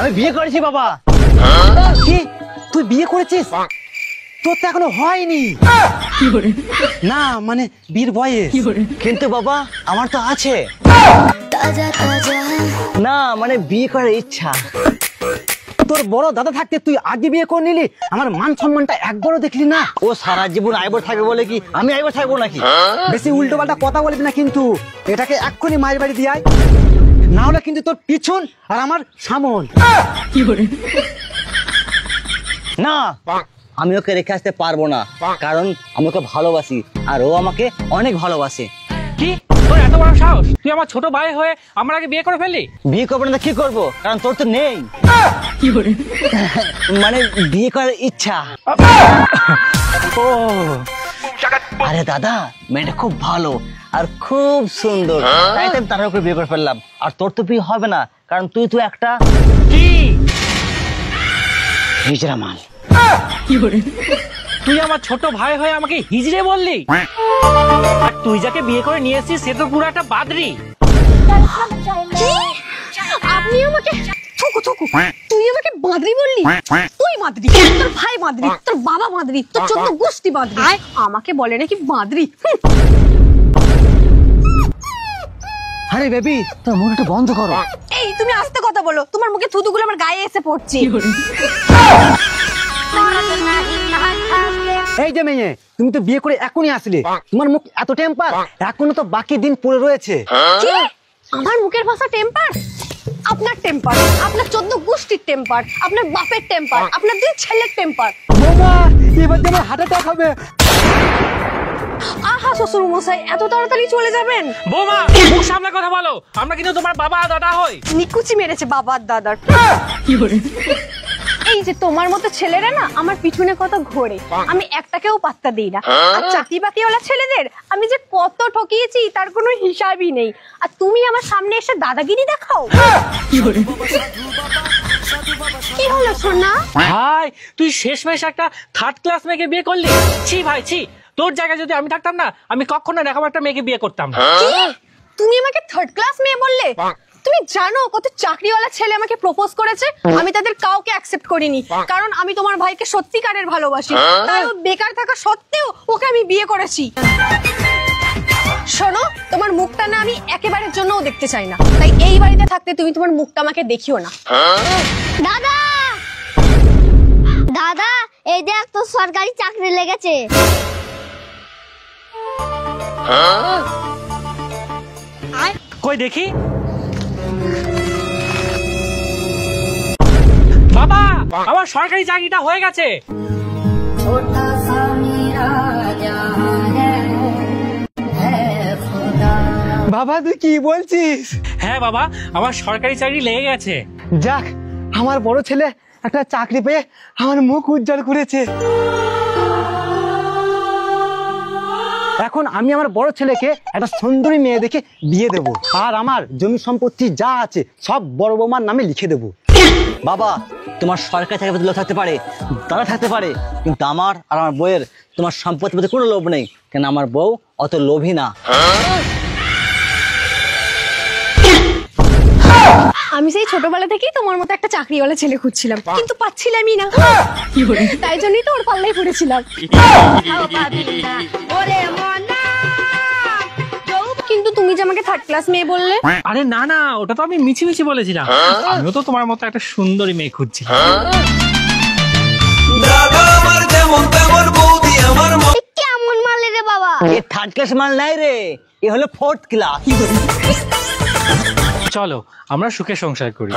আমি বিয়ে করেছি বাবা। কি তুই বিয়ে করেছিস? তোর তো এখনো হয়নি। না মানে বিয়ের বয়স। কিন্তু বাবা আমার তো আছে। না মানে বিয়ে করার ইচ্ছা। তোর বড় দাদা থাকতে তুই আগে বিয়ে করে নিলি, আমার মান সম্মানটা একবারও দেখলি না। ও সারা জীবন আইবর থাকবে বলে কি আমি আইবর থাকবো নাকি? বেশি উল্টো পাল্টা কথা বলবি না কিন্তু। এটাকে এক্ষুনি মায়ের বাড়ি দিয়ে আয়, না হলে কিন্তু তোর পিছন আর আমার সামন। না আমি ওকে রেখে আসতে পারবো না, কারণ আমি ওকে ভালোবাসি আর ও আমাকে অনেক ভালোবাসে। কি তোর এত বড় সাহস? তুই আমার ছোট ভাই হয়ে আমার আগে বিয়ে করে ফেললি? বিয়ে করবো না কি করবো, কারণ তোর তো নেই। মানে বিয়ে করার ইচ্ছা। ও আরে দাদা মেয়েটা খুব ভালো আর খুব সুন্দর, তাই তো তার উপরে বিয়ে করে ফেললাম। আর তোর তো বিয়ে হবে না, কারণ তুই তো একটা কি হিজড়া মাল। তুই আমার ছোট ভাই হয়ে আমাকে হিজড়ে বললি? আর তুই যাকে বিয়ে করে নিয়ে এসেছিস সে তো পুরো একটা বাদরি। আপনি আমাকে তুই আমাকে বাদরি বললি? তুই বাদরি, তোর ভাই বাদরি, তোর বাবা বাদরি, তোর 14 গোষ্ঠী বাদরি, আমাকে বলে নাকি বাদরি? আরে বেবি তোর মুখটা বন্ধ করো। এই তুমি আস্তে কথা বলো, তোমার মুখে থুতুগুলো আমার গায়ে এসে পড়ছে। এই যে মেয়ে, তুমি তো বিয়ে করে এখনই আসলে, তোমার মুখ এত টেম্পার, এখনো তো বাকি দিন পড়ে রয়েছে। কি আমার মুখের ভাষা টেম্পার? আপনার টেম্পার, আপনার 14 গোষ্ঠীর টেম্পার, আপনার বাপের টেম্পার, আপনার 2 ছেলের টেম্পার। বাবা এবার যেমন হার্ট অ্যাটাক হবে। আহা শ্বশুর মশাই এত তাড়াতাড়ি চলে যাবেন? বৌমা মুখ সামনে কথা বলো, আমরা কিন্তু তোমার বাবা দাদা হই। নিকুচি মেরেছে বাবার দাদার। এই যে তোমার মতো ছেলেরা না আমার পিছনে কত ঘোরে, আমি একটাকেও পাত্তা দিই না। আর চাকরি বাকরিওয়ালা ছেলেদের আমি যে কত ঠকিয়েছি তার কোনো হিসাবই নেই, আর তুমি আমার সামনে এসে দাদাগিরি দেখাও। কি হলো সোনা? ভাই তুই শেষমেশ একটা থার্ড ক্লাস মেয়েকে বিয়ে করলি? ছি ভাই ছি, তোর জায়গায় যদি আমি থাকতাম না আমি কখনো এরকম একটা মেয়েকে বিয়ে করতাম না। তুমি আমাকে থার্ড ক্লাস মেয়ে বললে? তুমি জানো কত চাকরিওয়ালা ছেলে আমাকে প্রপোজ করেছে, আমি তাদের কাউকে অ্যাকসেপ্ট করিনি, কারণ আমি তোমার ভাইকে সত্যিকারের ভালোবাসি। তাই ও বেকার থাকা সত্ত্বেও ওকে আমি বিয়ে করেছি। শোনো, তোমার মুখটা না আমি একেবারের জন্যও দেখতে চাই না, তাই এই বাড়িতে থাকতে তুমি তোমার মুখটা আমাকে দেখিও না। দাদা দাদা এই দেখ তো সরকারি চাকরি লেগেছে। কই দেখি। বাবা আমার সরকারি চাকরিটা হয়ে গেছে। বাবা তুই কি বলছিস? হ্যাঁ বাবা আমার সরকারি চাকরি লেগে গেছে। যাক আমার বড় ছেলে একটা চাকরি পেয়ে আমার মুখ উজ্জ্বল করেছে। এখন আমি আমার বড় ছেলেকে একটা সুন্দরী মেয়ে দেখে বিয়ে দেব, আর আমার জমি সম্পত্তি যা আছে সব বড় বৌমার নামে লিখে দেব। বাবা তোমার সরকারি চাকরি লোভ থাকতে পারে, দাদা থাকতে পারে, কিন্তু আমার আর আমার বউয়ের তোমার সম্পত্তির প্রতি কোনো লোভ নেই, কেন আমার বউ অত লোভী না। আমি সেই ছোটবেলা থেকেই তোমার মতো একটা চাকরিওয়ালা ছেলে খুঁজছিলাম, কিন্তু পাচ্ছিলামই না, তাই জন্যই তো ওর পাল্লাই পড়েছিলাম। কিন্তু তুমি যে আমাকে থার্ড ক্লাস মেয়ে বললে। আরে না না, ওটা তো আমি মিছি মিছি বলেছিলাম, আমিও তো তোমার মতো একটা সুন্দরী মেয়ে খুঁজছিলাম। কেমন মালে রে বাবা? এ থার্ড ক্লাস মাল নাই রে, এ হলো ফোর্থ ক্লাস। চলো আমরা সুখে সংসার করি।